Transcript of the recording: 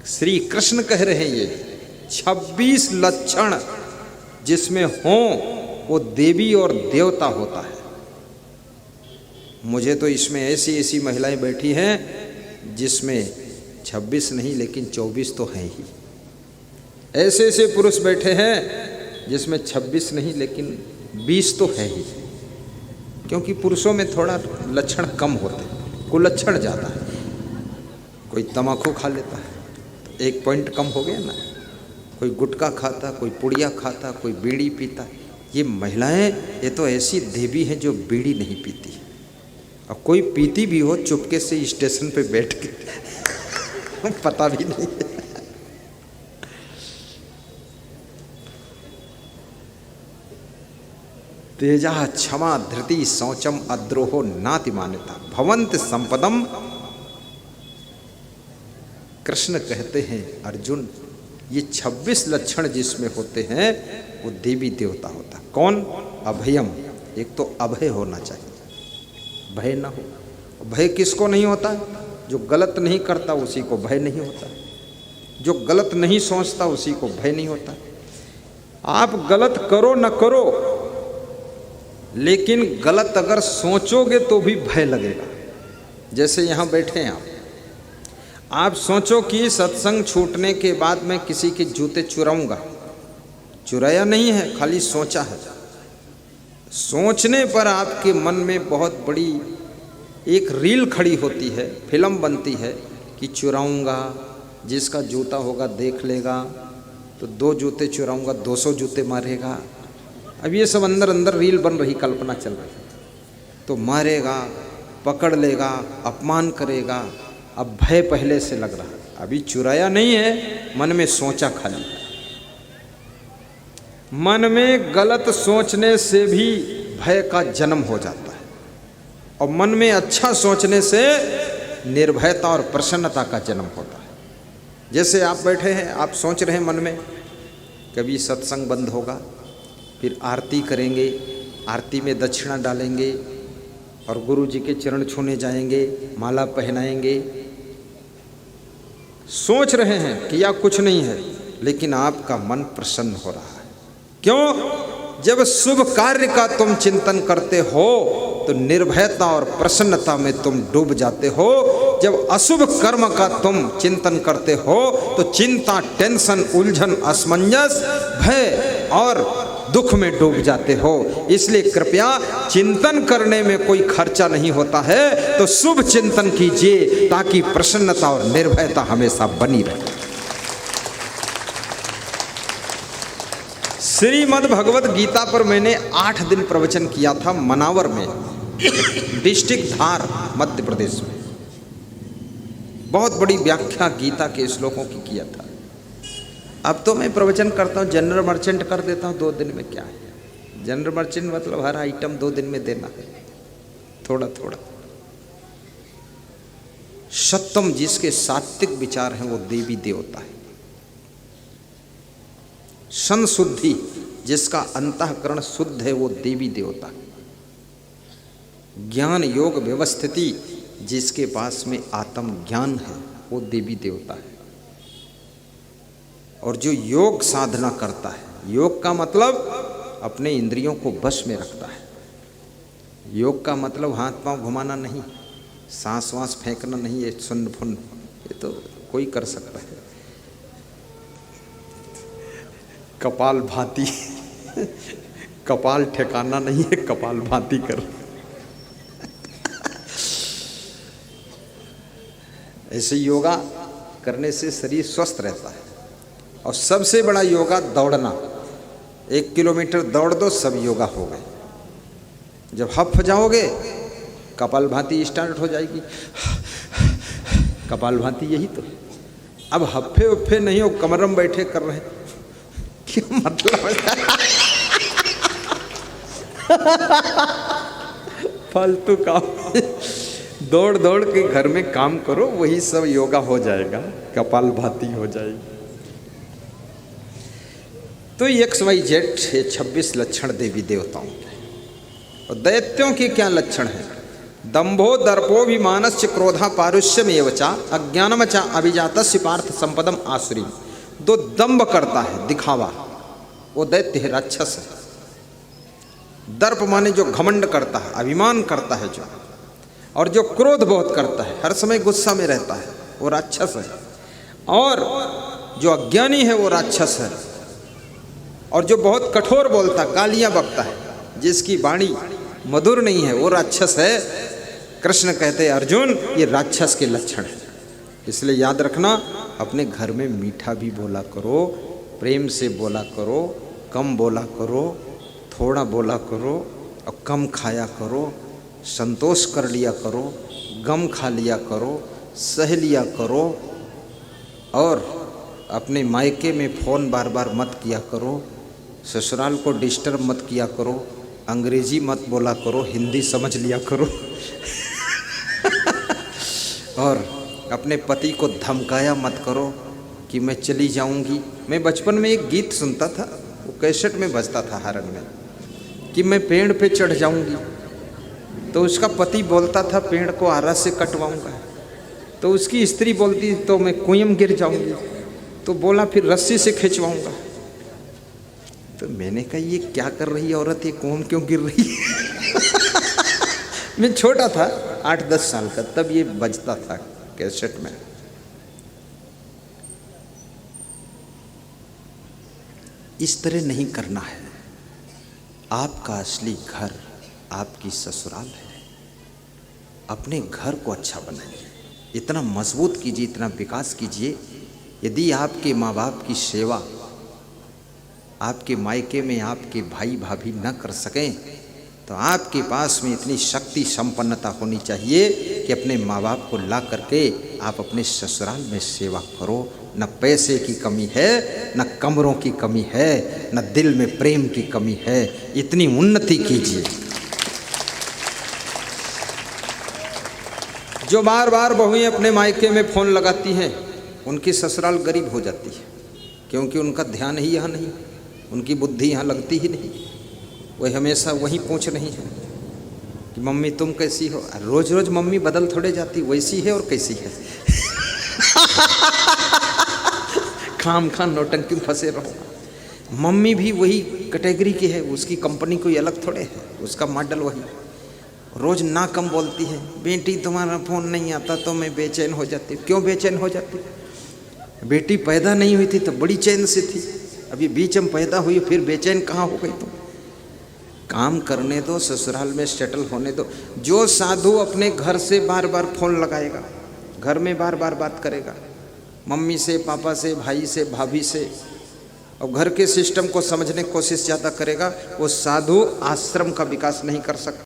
श्री कृष्ण कह रहे हैं ये 26 लक्षण जिसमें हो वो देवी और देवता होता है। मुझे तो इसमें ऐसी ऐसी महिलाएं बैठी हैं जिसमें 26 नहीं लेकिन 24 तो हैं ही। ऐसे ऐसे पुरुष बैठे हैं जिसमें 26 नहीं लेकिन 20 तो है ही, क्योंकि पुरुषों में थोड़ा लक्षण कम होते, कुलक्षण ज़्यादा है। कोई तम्बाकू खा लेता है तो 1 पॉइंट कम हो गया ना, कोई गुटखा खाता, कोई पुड़िया खाता, कोई बीड़ी पीता। ये महिलाएं ये तो ऐसी देवी हैं जो बीड़ी नहीं पीती, और कोई पीती भी हो चुपके से स्टेशन पे बैठ के पता भी नहीं है। तेजा क्षमा धृति शौचम अद्रोहो नाति मान्यता भवंत संपदम। कृष्ण कहते हैं अर्जुन ये 26 लक्षण जिसमें होते हैं वो देवी देवता होता। कौन? अभयम, एक तो अभय होना चाहिए, भय ना हो। भय किसको नहीं होता? जो गलत नहीं करता उसी को भय नहीं होता, जो गलत नहीं सोचता उसी को भय नहीं होता। आप गलत करो न करो, लेकिन गलत अगर सोचोगे तो भी भय लगेगा। जैसे यहाँ बैठे हैं आप सोचो कि सत्संग छूटने के बाद मैं किसी के जूते चुराऊंगा। चुराया नहीं है, खाली सोचा है। सोचने पर आपके मन में बहुत बड़ी एक रील खड़ी होती है, फिल्म बनती है कि चुराऊंगा, जिसका जूता होगा देख लेगा तो 2 जूते चुराऊंगा 200 जूते मारेगा। अब ये सब अंदर अंदर रील बन रही, कल्पना चल रही। तो मारेगा, पकड़ लेगा, अपमान करेगा। अब भय पहले से लग रहा, अभी चुराया नहीं है, मन में सोचा खाली। मन में गलत सोचने से भी भय का जन्म हो जाता है, और मन में अच्छा सोचने से निर्भयता और प्रसन्नता का जन्म होता है। जैसे आप बैठे हैं, आप सोच रहे हैं मन में कभी सत्संग बंद होगा, फिर आरती करेंगे, आरती में दक्षिणा डालेंगे और गुरु जी के चरण छूने जाएंगे, माला पहनाएंगे। सोच रहे हैं कि या कुछ नहीं है, लेकिन आपका मन प्रसन्न हो रहा है। क्यों? जब शुभ कार्य का तुम चिंतन करते हो तो निर्भयता और प्रसन्नता में तुम डूब जाते हो। जब अशुभ कर्म का तुम चिंतन करते हो तो चिंता, टेंशन, उलझन, असमंजस, भय और दुख में डूब जाते हो। इसलिए कृपया चिंतन करने में कोई खर्चा नहीं होता है, तो शुभ चिंतन कीजिए ताकि प्रसन्नता और निर्भयता हमेशा बनी रहे। श्रीमद् भगवत गीता पर मैंने 8 दिन प्रवचन किया था मनावर में, डिस्ट्रिक्ट धार, मध्य प्रदेश में। बहुत बड़ी व्याख्या गीता के श्लोकों की किया था। अब तो मैं प्रवचन करता हूँ, जनरल मर्चेंट कर देता हूँ 2 दिन में। क्या है जनरल मर्चेंट? मतलब हर आइटम 2 दिन में देना है, थोड़ा थोड़ा। सत्यम, जिसके सात्विक विचार हैं वो देवी देवता है। संशुद्धि, जिसका अंतःकरण शुद्ध है वो देवी देवता है। ज्ञान योग व्यवस्थिति, जिसके पास में आत्म ज्ञान है वो देवी देवता है। और जो योग साधना करता है, योग का मतलब अपने इंद्रियों को बस में रखता है। योग का मतलब हाथ पांव घुमाना नहीं, सांस वांस फेंकना नहीं, ये सुन्न फुन्न ये तो कोई कर सकता है। कपाल भाती कपाल ठिकाना नहीं है, कपाल भाती कर। ऐसे योगा करने से शरीर स्वस्थ रहता है। और सबसे बड़ा योगा दौड़ना। 1 किलोमीटर दौड़ दो, सब योगा हो गए। जब हफ जाओगे कपाल भाती स्टार्ट हो जाएगी। कपाल भाती यही तो। अब हफ्फे उफ्फे नहीं हो, कमरम बैठे कर रहे हैं, क्या मतलब है? फालतू काम। दौड़ दौड़ के घर में काम करो, वही सब योगा हो जाएगा, कपाल भाती हो जाएगी। तो XYZ 26 लक्षण देवी देवताओं के। और दैत्यों के क्या लक्षण हैं? दंभो दर्पोभिमानस्य क्रोधा पारुष्यमेव च अज्ञानम च अभिजातस्य पार्थ संपदम आसुरी। जो दंभ करता है, दिखावा, वो दैत्य है, राक्षस है। दर्प माने जो घमंड करता है, अभिमान करता है जो, और जो क्रोध बहुत करता है, हर समय गुस्सा में रहता है, वो राक्षस है। और जो अज्ञानी है वो राक्षस है। और जो बहुत कठोर बोलता, गालियां बकता है, जिसकी वाणी मधुर नहीं है, वो राक्षस है। कृष्ण कहते हैं अर्जुन ये राक्षस के लक्षण है। इसलिए याद रखना, अपने घर में मीठा भी बोला करो, प्रेम से बोला करो, कम बोला करो, थोड़ा बोला करो और कम खाया करो, संतोष कर लिया करो, गम खा लिया करो, सह लिया करो। और अपने मायके में फ़ोन बार बार मत किया करो, ससुराल को डिस्टर्ब मत किया करो, अंग्रेजी मत बोला करो, हिंदी समझ लिया करो। और अपने पति को धमकाया मत करो कि मैं चली जाऊंगी। मैं बचपन में एक गीत सुनता था, वो कैसेट में बजता था हॉर्न में, कि मैं पेड़ पे चढ़ जाऊंगी। तो उसका पति बोलता था पेड़ को आरा से कटवाऊंगा। तो उसकी स्त्री बोलती तो मैं कुएं गिर जाऊंगी। तो बोला फिर रस्सी से खिंचवाऊंगा। तो मैंने कहा ये क्या कर रही है औरत, ये कुएं क्यों गिर रही है? मैं छोटा था, 8-10 साल का, तब ये बजता था कैसेट में। इस तरह नहीं करना है। आपका असली घर आपकी ससुराल है। अपने घर को अच्छा बनाइए, इतना मजबूत कीजिए, इतना विकास कीजिए। यदि आपके माँ बाप की सेवा आपके मायके में आपके भाई भाभी न कर सकें, तो आपके पास में इतनी शक्ति संपन्नता होनी चाहिए कि अपने माँ बाप को ला करके आप अपने ससुराल में सेवा करो। न पैसे की कमी है, न कमरों की कमी है, न दिल में प्रेम की कमी है। इतनी उन्नति कीजिए। जो बार बार बहुएं अपने मायके में फ़ोन लगाती हैं, उनकी ससुराल गरीब हो जाती है, क्योंकि उनका ध्यान ही यहाँ नहीं, उनकी बुद्धि यहाँ लगती ही नहीं। वह हमेशा वही पूछ रही है कि मम्मी तुम कैसी हो। रोज रोज मम्मी बदल थोड़े जाती, वैसी है और कैसी है। खाम खान नौटंकी में फंसे रहो। मम्मी भी वही कैटेगरी की है, उसकी कंपनी कोई अलग थोड़े है, उसका मॉडल वही। रोज ना कम बोलती है, बेटी तुम्हारा फ़ोन नहीं आता तो मैं बेचैन हो जाती। क्यों बेचैन हो जाती? बेटी पैदा नहीं हुई थी तो बड़ी चैन से थी, अभी बीच में पैदा हुई फिर बेचैन कहाँ हो गई तुम? काम करने दो, ससुराल में सेटल होने दो। जो साधु अपने घर से बार बार फ़ोन लगाएगा, घर में बार बार बात करेगा, मम्मी से, पापा से, भाई से, भाभी से, और घर के सिस्टम को समझने की कोशिश ज़्यादा करेगा, वो साधु आश्रम का विकास नहीं कर सकता।